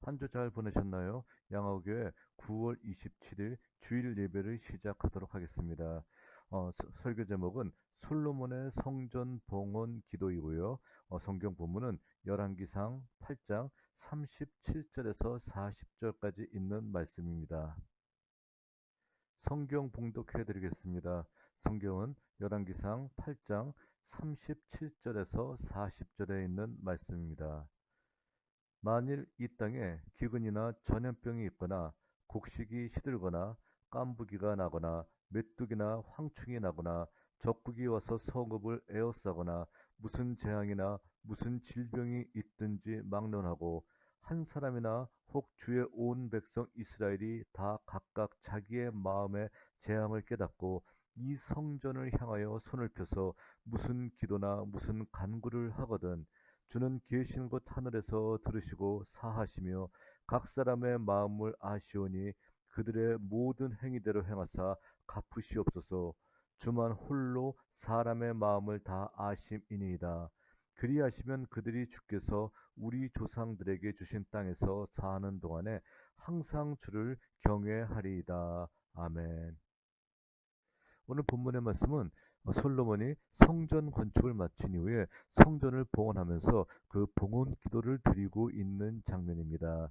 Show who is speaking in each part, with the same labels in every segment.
Speaker 1: 한 주 잘 보내셨나요? 양화교회 9월 27일 주일 예배를 시작하도록 하겠습니다. 설교 제목은 솔로몬의 성전 봉헌 기도이고요. 성경 본문은 열왕기상 8장 37절에서 40절까지 있는 말씀입니다. 성경 봉독해 드리겠습니다. 성경은 열왕기상 8장 37절에서 40절에 있는 말씀입니다. 만일 이 땅에 기근이나 전염병이 있거나 곡식이 시들거나 깐부기가 나거나 메뚜기나 황충이 나거나 적국이 와서 성읍을 에워싸거나 무슨 재앙이나 무슨 질병이 있든지 막론하고 한 사람이나 혹 주의 온 백성 이스라엘이 다 각각 자기의 마음의 재앙을 깨닫고 이 성전을 향하여 손을 펴서 무슨 기도나 무슨 간구를 하거든 주는 계신 곳 하늘에서 들으시고 사하시며 각 사람의 마음을 아시오니 그들의 모든 행위대로 행하사 갚으시옵소서. 주만 홀로 사람의 마음을 다 아심이니이다. 그리하시면 그들이 주께서 우리 조상들에게 주신 땅에서 사는 동안에 항상 주를 경외하리이다. 아멘. 오늘 본문의 말씀은 솔로몬이 성전 건축을 마친 이후에 성전을 봉헌하면서 그 봉헌 기도를 드리고 있는 장면입니다.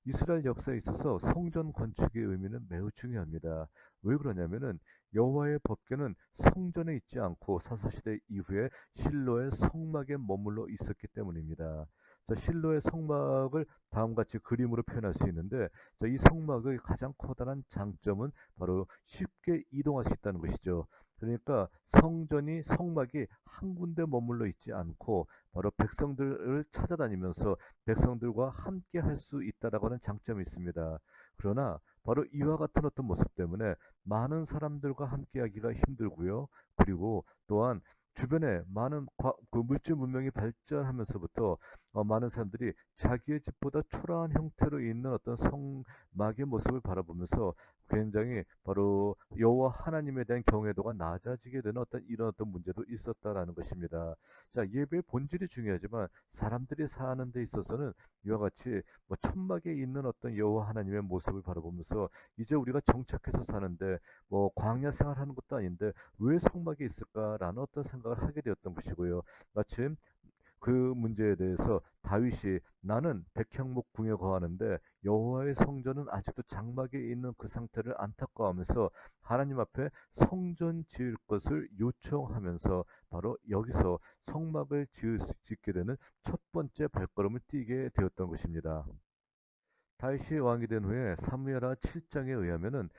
Speaker 1: 이스라엘 역사에 있어서 성전 건축의 의미는 매우 중요합니다. 왜 그러냐면은 여호와의 법궤는 성전에 있지 않고 사사시대 이후에 실로의 성막에 머물러 있었기 때문입니다. 자, 실로의 성막을 다음과 같이 그림으로 표현할 수 있는데 이 성막의 가장 커다란 장점은 바로 쉽게 이동할 수 있다는 것이죠. 그러니까 성막이 한 군데 머물러 있지 않고 바로 백성들을 찾아다니면서 백성들과 함께 할 수 있다라고 하는 장점이 있습니다. 그러나 바로 이와 같은 어떤 모습 때문에 많은 사람들과 함께 하기가 힘들고요. 그리고 또한 주변에 많은 그 물질 문명이 발전하면서부터 많은 사람들이 자기의 집보다 초라한 형태로 있는 어떤 성막의 모습을 바라보면서 굉장히 바로 여호와 하나님에 대한 경외도가 낮아지게 되는 이런 어떤 문제도 있었다라는 것입니다. 자, 예배의 본질이 중요하지만 사람들이 사는 데 있어서는 이와 같이 천막에 있는 어떤 여호와 하나님의 모습을 바라보면서 이제 우리가 정착해서 사는데 광야 생활하는 것도 아닌데 왜 성막에 있을까라는 어떤 생각을 하게 되었던 것이고요. 마침 그 문제에 대해서 다윗이 나는 백향목 궁에 거하는데 여호와의 성전은 아직도 장막에 있는 그 상태를 안타까워하면서 하나님 앞에 성전 지을 것을 요청하면서 바로 여기서 성막을 짓게 되는 첫 번째 발걸음을 띄게 되었던 것입니다. 다윗이 왕이 된 후에 사무엘하 7장에 의하면은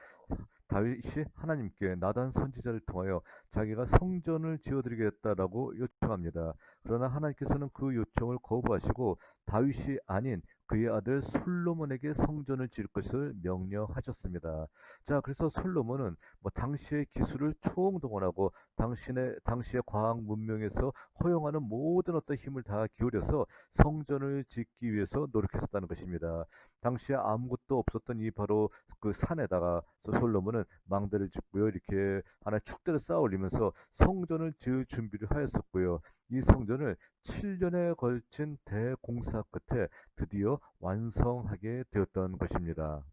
Speaker 1: 다윗이 하나님께 나단 선지자를 통하여 자기가 성전을 지어드리겠다라고 요청합니다. 그러나 하나님께서는 그 요청을 거부하시고 다윗이 아닌 그의 아들 솔로몬에게 성전을 지을 것을 명령하셨습니다. 자, 그래서 솔로몬은 당시의 기술을 총동원하고 당시의 과학 문명에서 허용하는 모든 어떤 힘을 다 기울여서 성전을 짓기 위해서 노력했었다는 것입니다. 당시에 아무것도 없었던 이 바로 그 산에다가 솔로몬은 망대를 짓고요. 이렇게 하나의 축대를 쌓아 올리면서 성전을 지을 준비를 하였었고요. 이 성전을 7년에 걸친 대공사 끝에 드디어 완성하게 되었던 것입니다.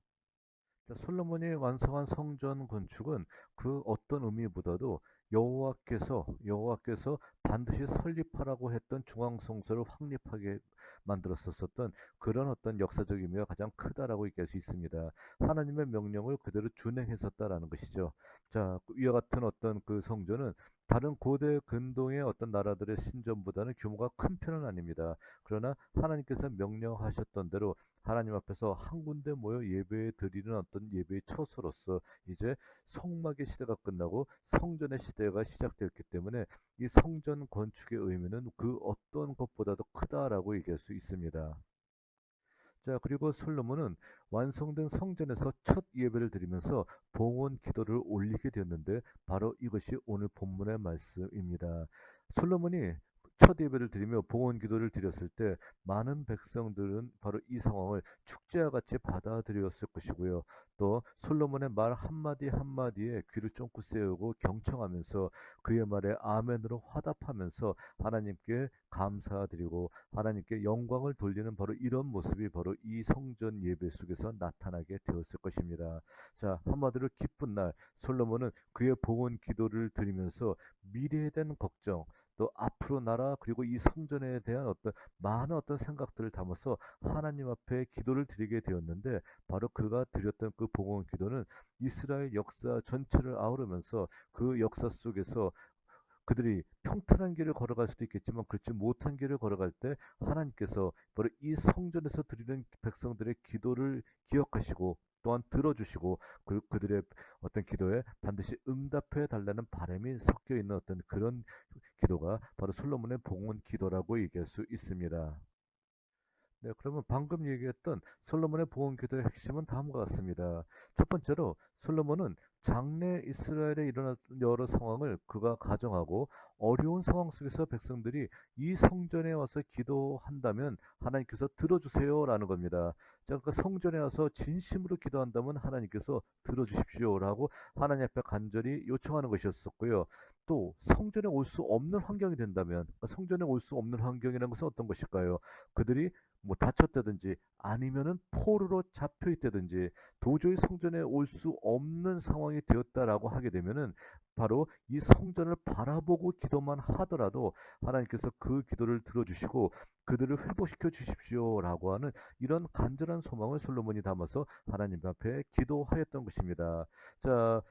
Speaker 1: 솔로몬이 완성한 성전 건축은 그 어떤 의미보다도 여호와께서 반드시 설립하라고 했던 중앙 성소를 확립하게 만들었었던 그런 어떤 역사적 의미가 가장 크다라고 얘기할 수 있습니다. 하나님의 명령을 그대로 준행했었다라는 것이죠. 자, 이와 같은 어떤 그 성전은 다른 고대 근동의 어떤 나라들의 신전보다는 규모가 큰 편은 아닙니다. 그러나 하나님께서 명령하셨던 대로 하나님 앞에서 한 군데 모여 예배 드리는 어떤 예배의 처소로서 이제 성막의 시대가 끝나고 성전의 시대가 시작되었기 때문에 이 성전 건축의 의미는 그 어떤 것보다도 크다라고 얘기할 수 있습니다. 자, 그리고 솔로몬은 완성된 성전에서 첫 예배를 드리면서 봉헌 기도를 올리게 되었는데 바로 이것이 오늘 본문의 말씀입니다. 솔로몬이 첫 예배를 드리며 봉헌 기도를 드렸을 때 많은 백성들은 바로 이 상황을 축제와 같이 받아들였을 것이고요. 또 솔로몬의 말 한마디 한마디에 귀를 쫑긋 세우고 경청하면서 그의 말에 아멘으로 화답하면서 하나님께 감사드리고 하나님께 영광을 돌리는 바로 이런 모습이 바로 이 성전 예배 속에서 나타나게 되었을 것입니다. 자, 한마디로 기쁜 날 솔로몬은 그의 봉헌 기도를 드리면서 미래에 대한 걱정 또 앞으로 나라 그리고 이 성전에 대한 어떤 많은 어떤 생각들을 담아서 하나님 앞에 기도를 드리게 되었는데 바로 그가 드렸던 그 봉헌 기도는 이스라엘 역사 전체를 아우르면서 그 역사 속에서 그들이 평탄한 길을 걸어갈 수도 있겠지만 그렇지 못한 길을 걸어갈 때 하나님께서 바로 이 성전에서 드리는 백성들의 기도를 기억하시고 또한 들어주시고 그들의 어떤 기도에 반드시 응답해 달라는 바람이 섞여 있는 어떤 그런 기도가 바로 솔로몬의 봉헌 기도라고 얘기할 수 있습니다. 네, 그러면 방금 얘기했던 솔로몬의 보험 기도의 핵심은 다음과 같습니다. 첫 번째로 솔로몬은 장래 이스라엘에 일어났던 여러 상황을 그가 가정하고 어려운 상황 속에서 백성들이 이 성전에 와서 기도한다면 하나님께서 들어주세요라는 겁니다. 자, 그러니까 성전에 와서 진심으로 기도한다면 하나님께서 들어주십시오라고 하나님 앞에 간절히 요청하는 것이었었고요. 또 성전에 올 수 없는 환경이 된다면 그러니까 성전에 올 수 없는 환경이라는 것은 어떤 것일까요? 그들이 뭐 다쳤다든지 아니면은 포로로 잡혀 있다든지 도저히 성전에 올 수 없는 상황이 되었다라고 하게 되면은 바로 이 성전을 바라보고 기도만 하더라도 하나님께서 그 기도를 들어주시고 그들을 회복시켜 주십시오라고 하는 이런 간절한 소망을 솔로몬이 담아서 하나님 앞에 기도하였던 것입니다. 자,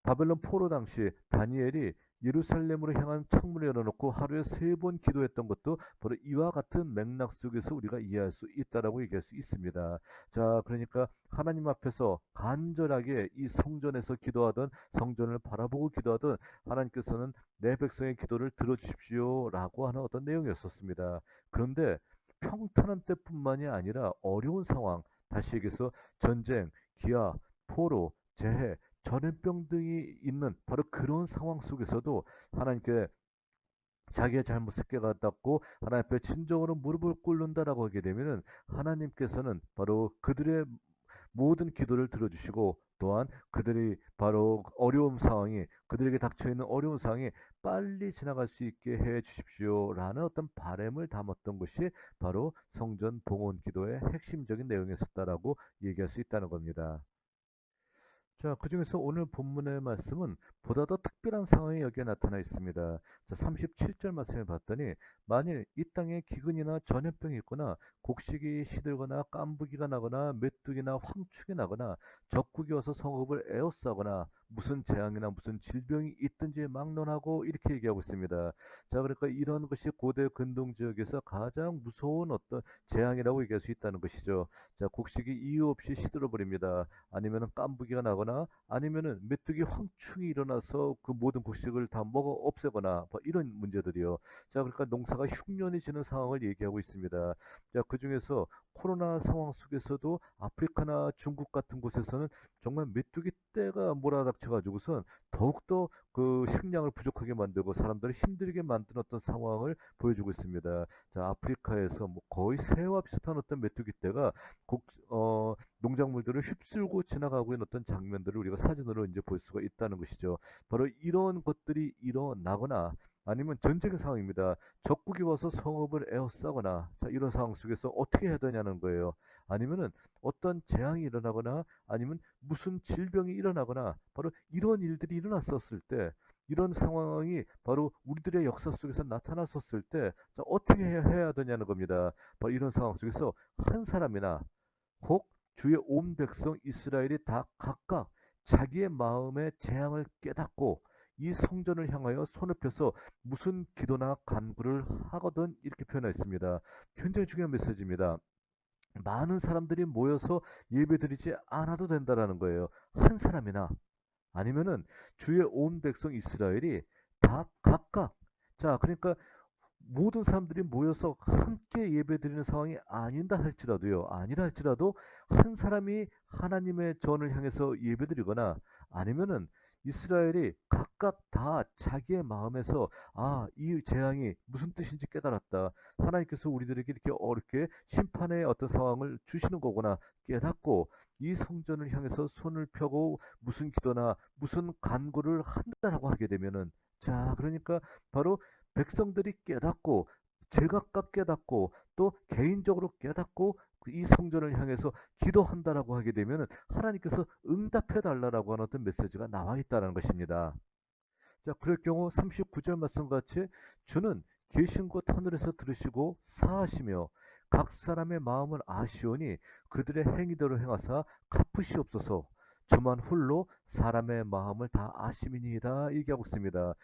Speaker 1: 바벨론 포로 당시 다니엘이 예루살렘으로 향한 창문을 열어놓고 하루에 3번 기도했던 것도 바로 이와 같은 맥락 속에서 우리가 이해할 수 있다라고 얘기할 수 있습니다. 자, 그러니까 하나님 앞에서 간절하게 이 성전에서 기도하던 성전을 바라보고 기도하던 하나님께서는 내 백성의 기도를 들어주십시오라고 하는 어떤 내용이었었습니다. 그런데 평탄한 때뿐만이 아니라 어려운 상황, 다시 얘기해서 전쟁, 기아, 포로, 재해 전염병 등이 있는 바로 그런 상황 속에서도 하나님께 자기의 잘못을 깨닫고 하나님 앞에 진정으로 무릎을 꿇는다라고 하게 되면은 하나님께서는 바로 그들의 모든 기도를 들어주시고 또한 그들이 바로 어려운 상황이 그들에게 닥쳐 있는 어려운 상황이 빨리 지나갈 수 있게 해 주십시오라는 어떤 바람을 담았던 것이 바로 성전 봉헌 기도의 핵심적인 내용이었다라고 얘기할 수 있다는 겁니다. 자, 그중에서 오늘 본문의 말씀은 보다 더 특별한 상황이 여기에 나타나 있습니다. 자, 37절 말씀을 봤더니 만일 이 땅에 기근이나 전염병이 있거나 곡식이 시들거나 깐부기가 나거나 메뚜기나 황충이 나거나 적국이 와서 성읍을 에워싸거나 무슨 재앙이나 무슨 질병이 있든지 막론하고 이렇게 얘기하고 있습니다. 자, 그러니까 이런 것이 고대 근동 지역에서 가장 무서운 어떤 재앙이라고 얘기할 수 있다는 것이죠. 자, 곡식이 이유 없이 시들어 버립니다. 아니면은 깐부기가 나거나 아니면은 메뚜기 황충이 일어나서 그 모든 곡식을 다 먹어 없애거나 뭐 이런 문제들이요. 자, 그러니까 농사가 흉년이 지는 상황을 얘기하고 있습니다. 자, 그중에서 코로나 상황 속에서도 아프리카나 중국 같은 곳에서는 정말 메뚜기 떼가 몰아닥쳐 가지고선 더욱더 그 식량을 부족하게 만들고 사람들을 힘들게 만드는 어떤 상황을 보여주고 있습니다. 자, 아프리카에서 뭐 거의 새와 비슷한 어떤 메뚜기 떼가 곡, 농작물들을 휩쓸고 지나가고 있는 어떤 장면들을 우리가 사진으로 이제 볼 수가 있다는 것이죠. 바로 이런 것들이 일어나거나 아니면 전쟁의 상황입니다. 적국이 와서 성읍을 에워싸거나 자, 이런 상황 속에서 어떻게 해야 되냐는 거예요. 아니면은 어떤 재앙이 일어나거나 아니면 무슨 질병이 일어나거나 바로 이런 일들이 일어났었을 때 이런 상황이 바로 우리들의 역사 속에서 나타났었을 때 자, 어떻게 해야 되냐는 겁니다. 바로 이런 상황 속에서 한 사람이나 혹 주의 온 백성 이스라엘이 다 각각 자기의 마음의 재앙을 깨닫고 이 성전을 향하여 손을 펴서 무슨 기도나 간구를 하거든 이렇게 표현했습니다. 굉장히 중요한 메시지입니다. 많은 사람들이 모여서 예배드리지 않아도 된다라는 거예요. 한 사람이나 아니면은 주의 온 백성 이스라엘이 다 각각 자 그러니까 모든 사람들이 모여서 함께 예배드리는 상황이 아니다 할지라도요. 아니라 할지라도 한 사람이 하나님의 전을 향해서 예배드리거나 아니면은 이스라엘이 각각 다 자기의 마음에서 이 재앙이 무슨 뜻인지 깨달았다. 하나님께서 우리들에게 이렇게 어렵게 심판의 어떤 상황을 주시는 거구나 깨닫고 이 성전을 향해서 손을 펴고 무슨 기도나 무슨 간구를 한다라고 하게 되면은 자, 그러니까 바로 백성들이 깨닫고 제각각 깨닫고 또 개인적으로 깨닫고 이 성전을 향해서 기도한다라고 하게 되면은 하나님께서 응답해 달라라고 하는 어떤 메시지가 나와 있다는 것입니다. 자, 그럴 경우 39절 말씀과 같이 주는 계신 곳 하늘에서 들으시고 사하시며 각 사람의 마음을 아시오니 그들의 행위대로 행하사 갚으시옵소서. 주만 홀로 사람의 마음을 다 아심이니이다 얘기하고 있습니다.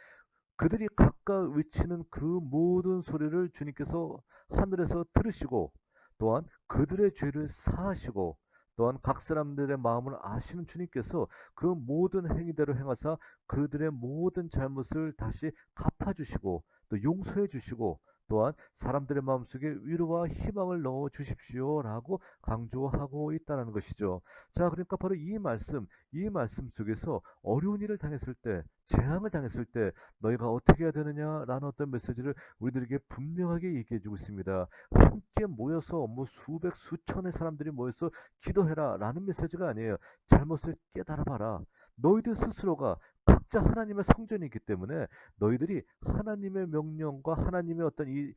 Speaker 1: 그들이 각각 외치는 그 모든 소리를 주님께서 하늘에서 들으시고 또한 그들의 죄를 사하시고 또한 각 사람들의 마음을 아시는 주님께서 그 모든 행위대로 행하사 그들의 모든 잘못을 다시 갚아주시고 또 용서해 주시고 또한 사람들의 마음속에 위로와 희망을 넣어 주십시오라고 강조하고 있다는 것이죠. 자, 그러니까 바로 이 말씀 속에서 어려운 일을 당했을 때, 재앙을 당했을 때 너희가 어떻게 해야 되느냐라는 어떤 메시지를 우리들에게 분명하게 얘기해 주고 있습니다. 함께 모여서 뭐 수백 수천의 사람들이 모여서 기도해라라는 메시지가 아니에요. 잘못을 깨달아 봐라. 너희들 스스로가 각자 하나님의 성전이기 때문에 너희들이 하나님의 명령과 하나님의 어떤 이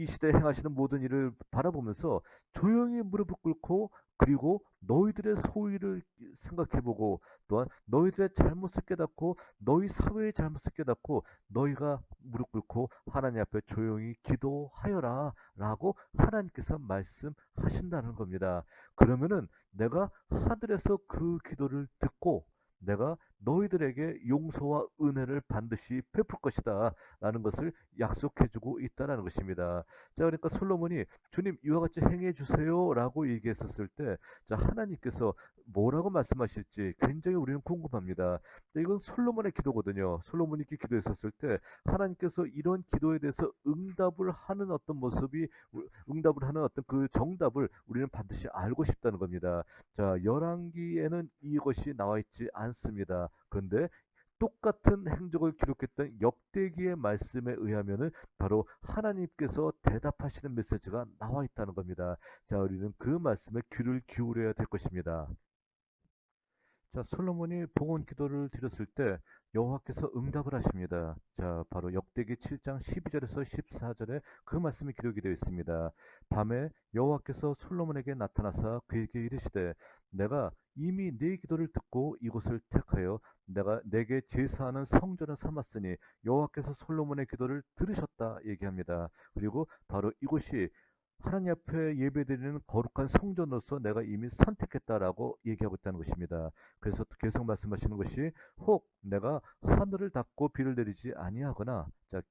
Speaker 1: 시대에 행하시는 모든 일을 바라보면서 조용히 무릎을 꿇고 그리고 너희들의 소위를 생각해보고 또한 너희들의 잘못을 깨닫고 너희 사회의 잘못을 깨닫고 너희가 무릎 꿇고 하나님 앞에 조용히 기도하여라 라고 하나님께서 말씀하신다는 겁니다. 그러면은 내가 하늘에서 그 기도를 듣고 내가 너희들에게 용서와 은혜를 반드시 베풀 것이다 라는 것을 약속해주고 있다는 것입니다. 자, 그러니까 솔로몬이 주님 이와 같이 행해 주세요라고 얘기했었을 때, 자 하나님께서 뭐라고 말씀하실지 굉장히 우리는 궁금합니다. 이건 솔로몬의 기도거든요. 솔로몬이 이렇게 기도했었을 때 하나님께서 이런 기도에 대해서 응답을 하는 어떤 모습이 응답을 하는 어떤 그 정답을 우리는 반드시 알고 싶다는 겁니다. 자, 열왕기에는 이것이 나와 있지 않습니다. 그런데 똑같은 행적을 기록했던 역대기의 말씀에 의하면은 바로 하나님께서 대답하시는 메시지가 나와 있다는 겁니다. 자, 우리는 그 말씀에 귀를 기울여야 될 것입니다. 자, 솔로몬이 봉헌 기도를 드렸을 때 여호와께서 응답을 하십니다. 자, 바로 역대기 7장 12절에서 14절에 그 말씀이 기록이 되어 있습니다. 밤에 여호와께서 솔로몬에게 나타나사 그에게 이르시되 내가 이미 네 기도를 듣고 이곳을 택하여 내가 내게 제사하는 성전을 삼았으니 여호와께서 솔로몬의 기도를 들으셨다 얘기합니다. 그리고 바로 이곳이 하나님 앞에 예배드리는 거룩한 성전으로서 내가 이미 선택했다라고 얘기하고 있다는 것입니다. 그래서 계속 말씀하시는 것이 혹 내가 하늘을 닫고 비를 내리지 아니하거나 자,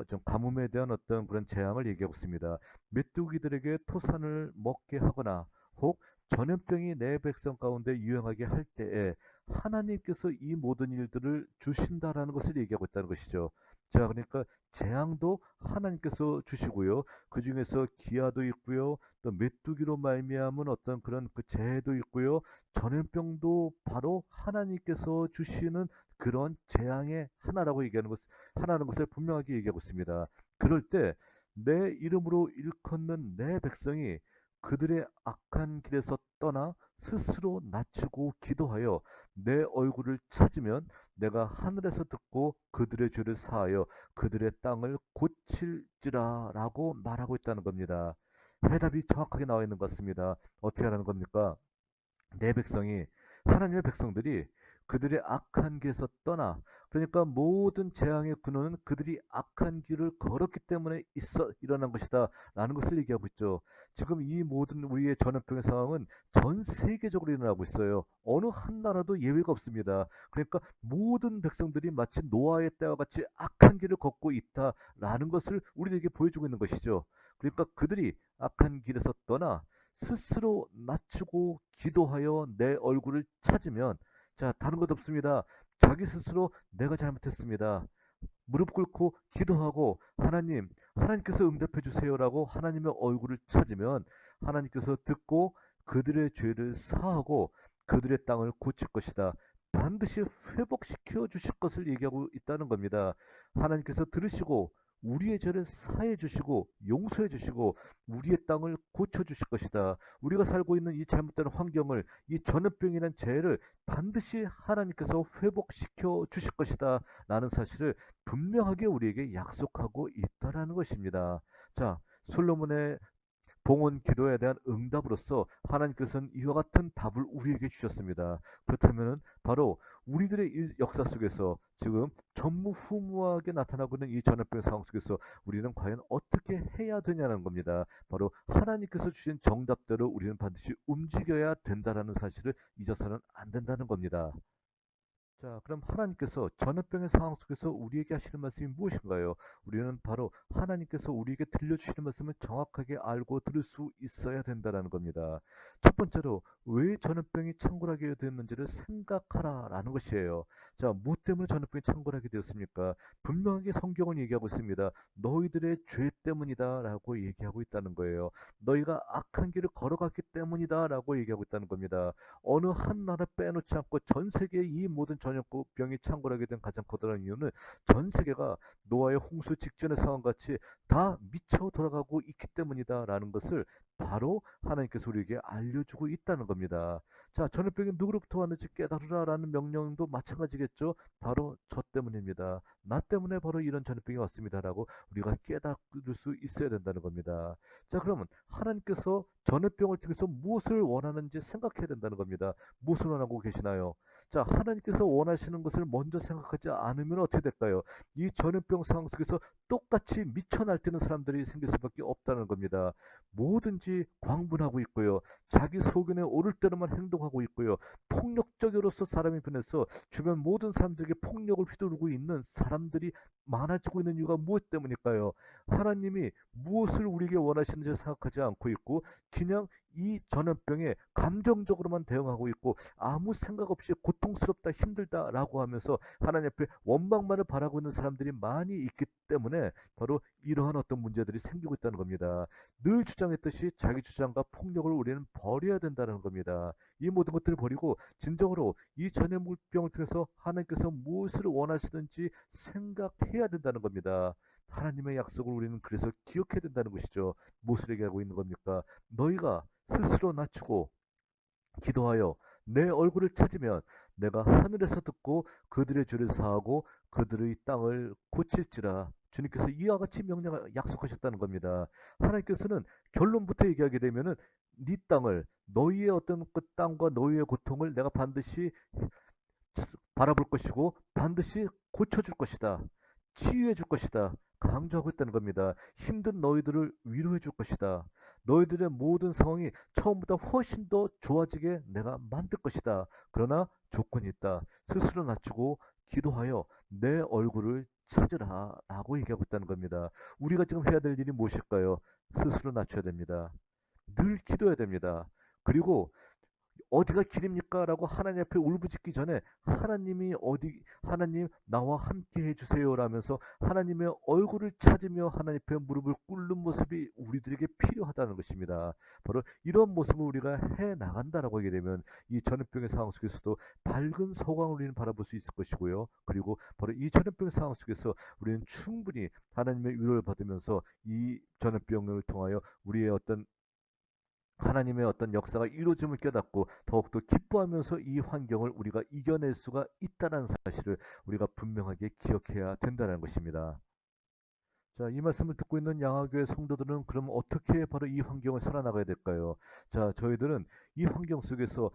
Speaker 1: 좀 가뭄에 대한 어떤 그런 재앙을 얘기하고 있습니다. 메뚜기들에게 토산을 먹게 하거나 혹 전염병이 내 백성 가운데 유행하게 할 때에 하나님께서 이 모든 일들을 주신다라는 것을 얘기하고 있다는 것이죠. 자, 그러니까 재앙도 하나님께서 주시고요. 그 중에서 기아도 있고요. 또 메뚜기로 말미암은 어떤 그런 그 재해도 있고요. 전염병도 바로 하나님께서 주시는 그런 재앙의 하나라고 얘기하는 것, 하나라는 것을 분명하게 얘기하고 있습니다. 그럴 때 내 이름으로 일컫는 내 백성이 그들의 악한 길에서 떠나 스스로 낮추고 기도하여 내 얼굴을 찾으면 내가 하늘에서 듣고 그들의 죄를 사하여 그들의 땅을 고칠지라라고 말하고 있다는 겁니다. 해답이 정확하게 나와 있는 것 같습니다. 어떻게 하라는 겁니까? 내 백성이 하나님의 백성들이 그들의 악한 길에서 떠나 그러니까 모든 재앙의 근원은 그들이 악한 길을 걸었기 때문에 있어 일어난 것이다 라는 것을 얘기하고 있죠. 지금 이 모든 우리의 전염병의 상황은 전 세계적으로 일어나고 있어요. 어느 한 나라도 예외가 없습니다. 그러니까 모든 백성들이 마치 노아의 때와 같이 악한 길을 걷고 있다라는 것을 우리에게 보여주고 있는 것이죠. 그러니까 그들이 악한 길에서 떠나 스스로 낮추고 기도하여 내 얼굴을 찾으면 자 다른 것 없습니다. 자기 스스로 내가 잘못했습니다. 무릎 꿇고 기도하고 하나님께서 응답해 주세요라고 하나님의 얼굴을 찾으면 하나님께서 듣고 그들의 죄를 사하고 그들의 땅을 고칠 것이다. 반드시 회복시켜 주실 것을 얘기하고 있다는 겁니다. 하나님께서 들으시고 우리의 죄를 사해 주시고 용서해 주시고 우리의 땅을 고쳐 주실 것이다. 우리가 살고 있는 이 잘못된 환경을, 이 전염병이라는 죄를 반드시 하나님께서 회복시켜 주실 것이다. 라는 사실을 분명하게 우리에게 약속하고 있다라는 것입니다. 자, 솔로몬의 봉헌 기도에 대한 응답으로서 하나님께서는 이와 같은 답을 우리에게 주셨습니다. 그렇다면 바로 우리들의 이 역사 속에서 지금 전무후무하게 나타나고 있는 이 전염병 상황 속에서 우리는 과연 어떻게 해야 되냐는 겁니다. 바로 하나님께서 주신 정답대로 우리는 반드시 움직여야 된다라는 사실을 잊어서는 안 된다는 겁니다. 자, 그럼 하나님께서 전염병의 상황 속에서 우리에게 하시는 말씀이 무엇인가요? 우리는 바로 하나님께서 우리에게 들려주시는 말씀을 정확하게 알고 들을 수 있어야 된다는 겁니다. 첫 번째로 왜 전염병이 창궐하게 되었는지를 생각하라라는 것이에요. 자, 무엇 때문에 전염병이 창궐하게 되었습니까? 분명하게 성경은 얘기하고 있습니다. 너희들의 죄 때문이다라고 얘기하고 있다는 거예요. 너희가 악한 길을 걸어갔기 때문이다라고 얘기하고 있다는 겁니다. 어느 한 나라 빼놓지 않고 전 세계의 이 모든 전염병이 창궐하게 된 가장 커다란 이유는 전 세계가 노아의 홍수 직전의 상황같이 다 미쳐 돌아가고 있기 때문이다라는 것을 바로 하나님께서 우리에게 알려주고 있다는 겁니다. 자, 전염병이 누구로부터 왔는지 깨달으라라는 명령도 마찬가지겠죠. 바로 저 때문입니다. 나 때문에 바로 이런 전염병이 왔습니다라고 우리가 깨달을 수 있어야 된다는 겁니다. 자, 그러면 하나님께서 전염병을 통해서 무엇을 원하는지 생각해야 된다는 겁니다. 무엇을 원하고 계시나요? 자, 하나님께서 원하시는 것을 먼저 생각하지 않으면 어떻게 될까요? 이 전염병 상황 속에서 똑같이 미쳐 날뛰는 사람들이 생길 수밖에 없다는 겁니다. 뭐든지 광분하고 있고요. 자기 소견에 오를 대로만 행동하고 있고요. 폭력적으로서 사람이 변해서 주변 모든 사람들에게 폭력을 휘두르고 있는 사람들이 많아지고 있는 이유가 무엇 때문일까요? 하나님이 무엇을 우리에게 원하시는지 생각하지 않고 있고 그냥 이 전염병에 감정적으로만 대응하고 있고 아무 생각 없이 고통스럽다 힘들다라고 하면서 하나님 앞에 원망만을 바라고 있는 사람들이 많이 있기 때문에 바로 이러한 어떤 문제들이 생기고 있다는 겁니다. 늘 주장했듯이 자기 주장과 폭력을 우리는 버려야 된다는 겁니다. 이 모든 것들을 버리고 진정으로 이 전염병을 통해서 하나님께서 무엇을 원하시는지 생각해야 된다는 겁니다. 하나님의 약속을 우리는 그래서 기억해야 된다는 것이죠. 무엇을 얘기하고 있는 겁니까? 너희가 스스로 낮추고 기도하여 내 얼굴을 찾으면 내가 하늘에서 듣고 그들의 죄를 사하고 그들의 땅을 고칠지라. 주님께서 이와 같이 명령 약속하셨다는 겁니다. 하나님께서는 결론부터 얘기하게 되면은 네 땅을 너희의 어떤 그 땅과 너희의 고통을 내가 반드시 바라볼 것이고 반드시 고쳐줄 것이다. 치유해 줄 것이다. 강조하고 있다는 겁니다. 힘든 너희들을 위로해 줄 것이다. 너희들의 모든 상황이 처음보다 훨씬 더 좋아지게 내가 만들 것이다. 그러나 조건이 있다. 스스로 낮추고 기도하여 내 얼굴을 찾으라 라고 얘기하고 있다는 겁니다. 우리가 지금 해야 될 일이 무엇일까요? 스스로 낮춰야 됩니다. 늘 기도해야 됩니다. 그리고 어디가 길입니까? 라고 하나님 앞에 울부짖기 전에 하나님이 어디, 하나님 나와 함께 해주세요 라면서 하나님의 얼굴을 찾으며 하나님 앞에 무릎을 꿇는 모습이 우리들에게 필요하다는 것입니다. 바로 이런 모습을 우리가 해 나간다라고 하게 되면 이 전염병의 상황 속에서도 밝은 소광을 우리는 바라볼 수 있을 것이고요. 그리고 바로 이 전염병의 상황 속에서 우리는 충분히 하나님의 위로를 받으면서 이 전염병을 통하여 우리의 어떤 하나님의 어떤 역사가 이루어짐을 깨닫고 더욱더 기뻐하면서 이 환경을 우리가 이겨낼 수가 있다는 사실을 우리가 분명하게 기억해야 된다는 것입니다. 자, 이 말씀을 듣고 있는 양화교회 성도들은 그럼 어떻게 바로 이 환경을 살아나가야 될까요? 자, 저희들은 이 환경 속에서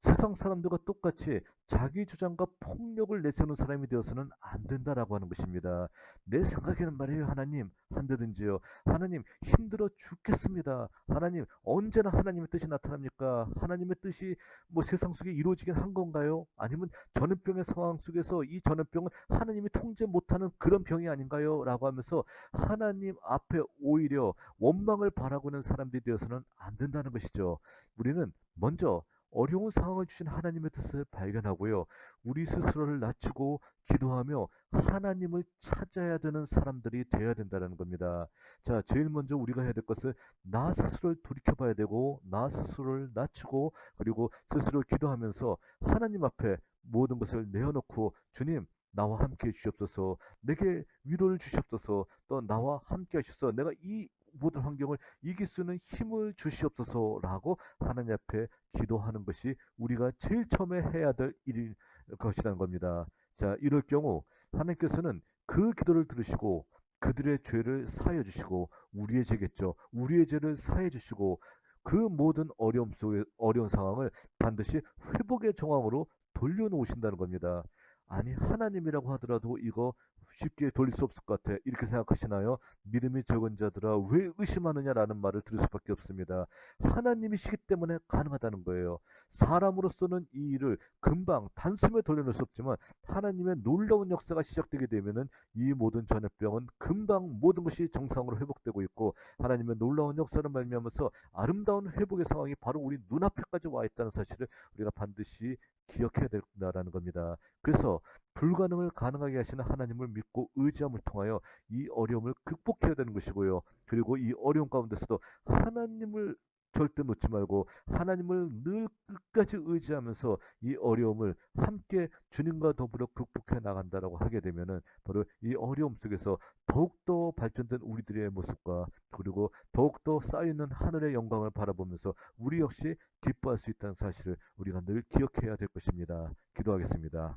Speaker 1: 세상 사람들과 똑같이 자기 주장과 폭력을 내세우는 사람이 되어서는 안 된다라고 하는 것입니다. 내 생각에는 말이에요, 하나님, 한다든지요. 하나님, 힘들어 죽겠습니다. 하나님, 언제나 하나님의 뜻이 나타납니까? 하나님의 뜻이 뭐 세상 속에 이루어지긴 한 건가요? 아니면 전염병의 상황 속에서 이 전염병은 하나님이 통제 못하는 그런 병이 아닌가요? 라고 하면서 하나님 앞에 오히려 원망을 바라고 있는 사람들이 되어서는 안 된다는 것이죠. 우리는 먼저 어려운 상황을 주신 하나님의 뜻을 발견하고요. 우리 스스로를 낮추고 기도하며 하나님을 찾아야 되는 사람들이 되어야 된다는 겁니다. 자, 제일 먼저 우리가 해야 될 것은 나 스스로를 돌이켜봐야 되고 나 스스로를 낮추고 그리고 스스로 기도하면서 하나님 앞에 모든 것을 내어놓고 주님 나와 함께 해 주시옵소서. 내게 위로를 주시옵소서. 또 나와 함께 하셔서 내가 이 모든 환경을 이길 수 있는 힘을 주시옵소서라고 하나님 앞에 기도하는 것이 우리가 제일 처음에 해야 될 일일 것이라는 겁니다. 자, 이럴 경우 하나님께서는 그 기도를 들으시고 그들의 죄를 사하여 주시고 우리의 죄겠죠. 우리의 죄를 사하여 주시고 그 모든 어려움 속에 어려운 상황을 반드시 회복의 정황으로 돌려놓으신다는 겁니다. 아니 하나님이라고 하더라도 이거 쉽게 돌릴 수 없을 것 같아. 이렇게 생각하시나요? 믿음이 적은 자들아 왜 의심하느냐라는 말을 들을 수밖에 없습니다. 하나님이시기 때문에 가능하다는 거예요. 사람으로서는 이 일을 금방 단숨에 돌려놓을 수 없지만 하나님의 놀라운 역사가 시작되게 되면은 이 모든 전염병은 금방 모든 것이 정상으로 회복되고 있고 하나님의 놀라운 역사를 말미암아서 아름다운 회복의 상황이 바로 우리 눈앞에까지 와 있다는 사실을 우리가 반드시 기억해야 된다라는 겁니다. 그래서 불가능을 가능하게 하시는 하나님을 믿고 의지함을 통하여 이 어려움을 극복해야 되는 것이고요. 그리고 이 어려움 가운데서도 하나님을 절대 놓지 말고 하나님을 늘 끝까지 의지하면서 이 어려움을 함께 주님과 더불어 극복해 나간다라고 하게 되면은 바로 이 어려움 속에서 더욱더 발전된 우리들의 모습과 그리고 더욱더 쌓이는 하늘의 영광을 바라보면서 우리 역시 기뻐할 수 있다는 사실을 우리가 늘 기억해야 될 것입니다. 기도하겠습니다.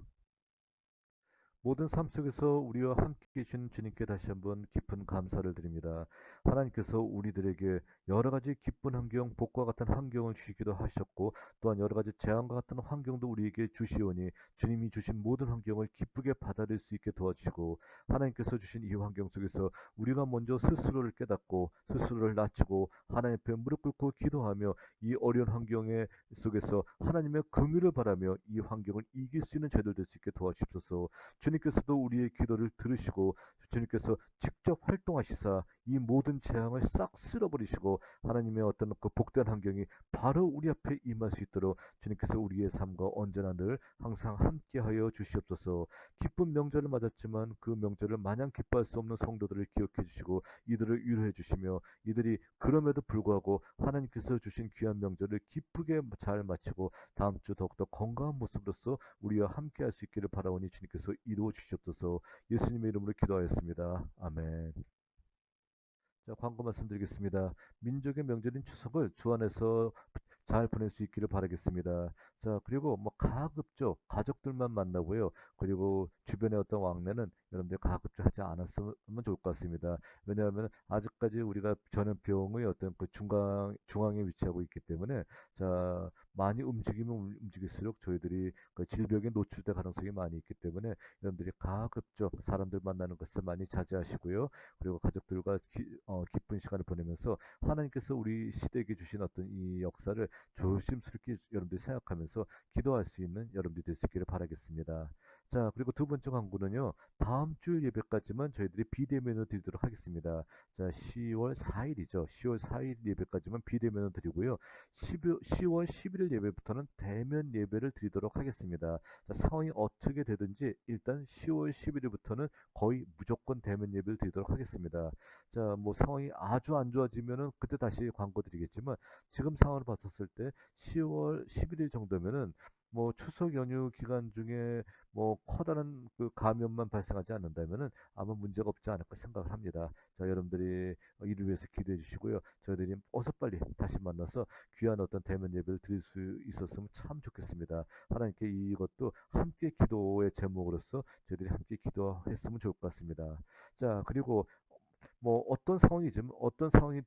Speaker 1: 모든 삶 속에서 우리와 함께 계신 주님께 다시 한번 깊은 감사를 드립니다. 하나님께서 우리들에게 여러 가지 기쁜 환경, 복과 같은 환경을 주시기도 하셨고, 또한 여러 가지 재앙과 같은 환경도 우리에게 주시오니, 주님이 주신 모든 환경을 기쁘게 받아들일 수 있게 도와주시고, 하나님께서 주신 이 환경 속에서 우리가 먼저 스스로를 깨닫고, 스스로를 낮추고, 하나님 앞에 무릎 꿇고 기도하며, 이 어려운 환경의 속에서 하나님의 긍휼을 바라며 이 환경을 이길 수 있는 저희들 될 수 있게 도와주십소서. 주님께서도 우리의 기도를 들으시고 주님께서 직접 활동하시사 이 모든 재앙을 싹 쓸어버리시고 하나님의 어떤 그 복된 환경이 바로 우리 앞에 임할 수 있도록 주님께서 우리의 삶과 언제나 늘 항상 함께하여 주시옵소서. 기쁜 명절을 맞았지만 그 명절을 마냥 기뻐할 수 없는 성도들을 기억해 주시고 이들을 위로해 주시며 이들이 그럼에도 불구하고 하나님께서 주신 귀한 명절을 기쁘게 잘 마치고 다음 주 더욱더 건강한 모습으로서 우리와 함께 할 수 있기를 바라오니 주님께서 이루어 주시옵소서. 예수님의 이름으로 기도하였습니다. 아멘. 자, 광고 말씀드리겠습니다. 민족의 명절인 추석을 주 안에서 잘 보낼 수 있기를 바라겠습니다. 자, 그리고 뭐 가급적 가족들만 만나고요. 그리고 주변의 어떤 왕래는 여러분들 가급적 하지 않았으면 좋을 것 같습니다. 왜냐하면 아직까지 우리가 전염병의 어떤 그 중앙에 위치하고 있기 때문에 자, 많이 움직이면 움직일수록 저희들이 그 질병에 노출될 가능성이 많이 있기 때문에 여러분들이 가급적 사람들 만나는 것을 많이 자제하시고요. 그리고 가족들과 기쁜 시간을 보내면서 하나님께서 우리 시대에게 주신 어떤 이 역사를 조심스럽게 여러분들이 생각하면서 기도할 수 있는 여러분들이 될 수 있기를 바라겠습니다. 자, 그리고 두 번째 광고는요. 다음 주 예배까지만 저희들이 비대면을 드리도록 하겠습니다. 자, 10월 4일이죠. 10월 4일 예배까지만 비대면을 드리고요. 10월 11일 예배부터는 대면 예배를 드리도록 하겠습니다. 자, 상황이 어떻게 되든지 일단 10월 11일부터는 거의 무조건 대면 예배를 드리도록 하겠습니다. 자, 뭐 상황이 아주 안 좋아지면은 그때 다시 광고 드리겠지만 지금 상황을 봤었을 때 10월 11일 정도면은 뭐 추석 연휴 기간 중에 뭐 커다란 그 감염만 발생하지 않는다면은 아무 문제가 없지 않을까 생각을 합니다. 자, 여러분들이 이를 위해서 기도해 주시고요. 저희들이 어서 빨리 다시 만나서 귀한 어떤 대면 예배를 드릴 수 있었으면 참 좋겠습니다. 하나님께 이것도 함께 기도의 제목으로서 저희들이 함께 기도했으면 좋을 것 같습니다. 자, 그리고 뭐 어떤 상황이지만 어떤 상황이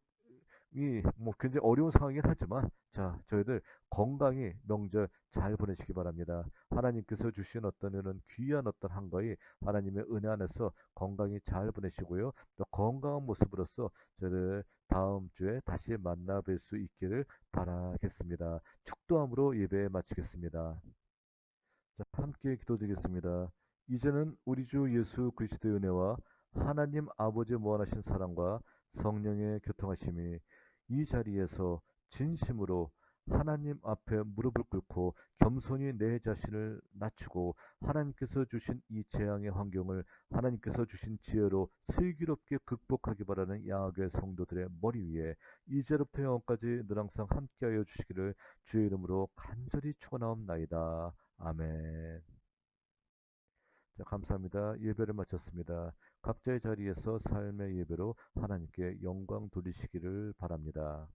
Speaker 1: 뭐 굉장히 어려운 상황이긴 하지만 자 저희들 건강히 명절 잘 보내시기 바랍니다. 하나님께서 주신 어떤 이런 귀한 어떤 한가위 하나님의 은혜 안에서 건강히 잘 보내시고요. 또 건강한 모습으로서 저희들 다음 주에 다시 만나 뵐 수 있기를 바라겠습니다. 축도함으로 예배 마치겠습니다. 자, 함께 기도드리겠습니다. 이제는 우리 주 예수 그리스도의 은혜와 하나님 아버지의 무한하신 사랑과 성령의 교통하심이 이 자리에서 진심으로 하나님 앞에 무릎을 꿇고 겸손히 내 자신을 낮추고 하나님께서 주신 이 재앙의 환경을 하나님께서 주신 지혜로 슬기롭게 극복하기 바라는 양학의 성도들의 머리 위에 이제부터 영원까지 늘 항상 함께하여 주시기를 주의 이름으로 간절히 축원하옵나이다. 아멘. 자, 감사합니다. 예배를 마쳤습니다. 각자의 자리에서 삶의 예배로 하나님께 영광 돌리시기를 바랍니다.